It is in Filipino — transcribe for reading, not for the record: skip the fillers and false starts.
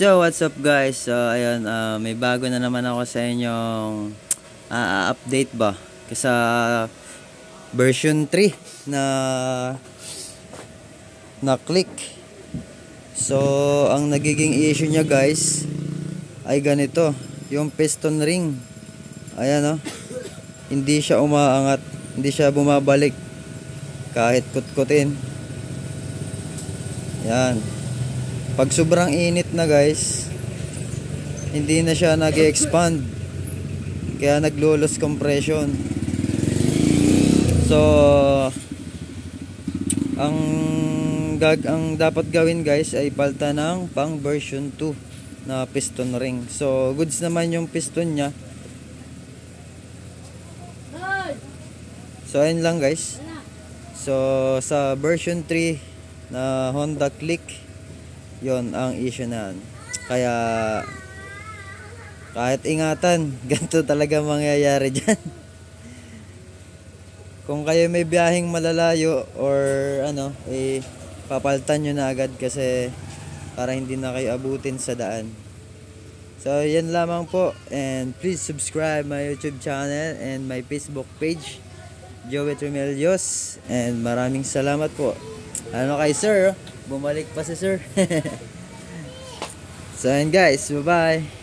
So what's up guys? So ayun, may bago na naman ako sa inyong update ba sa version 3 na click. So ang nagiging issue niya guys ay ganito, yung piston ring. Ayan hindi siya umaangat, hindi siya bumabalik kahit kutkutin. Yan. Pag sobrang init na guys, hindi na siya nag-expand, kaya naglo-loss compression. So ang dapat gawin guys ay palta ng pang version 2 na piston ring. So goods naman yung piston nya. So ayun lang guys. So sa version 3 na Honda Click, yon ang issue na yan. Kaya kahit ingatan, ganito talaga mangyayari dyan. Kung kayo may biyaheng malalayo or papalitan nyo na agad kasi para hindi na kayo abutin sa daan. So yan lamang po, and please subscribe my YouTube channel and my Facebook page, Joey Tremelios, and maraming salamat po. Kay sir, bumalik pa si sir. So and guys, bye bye.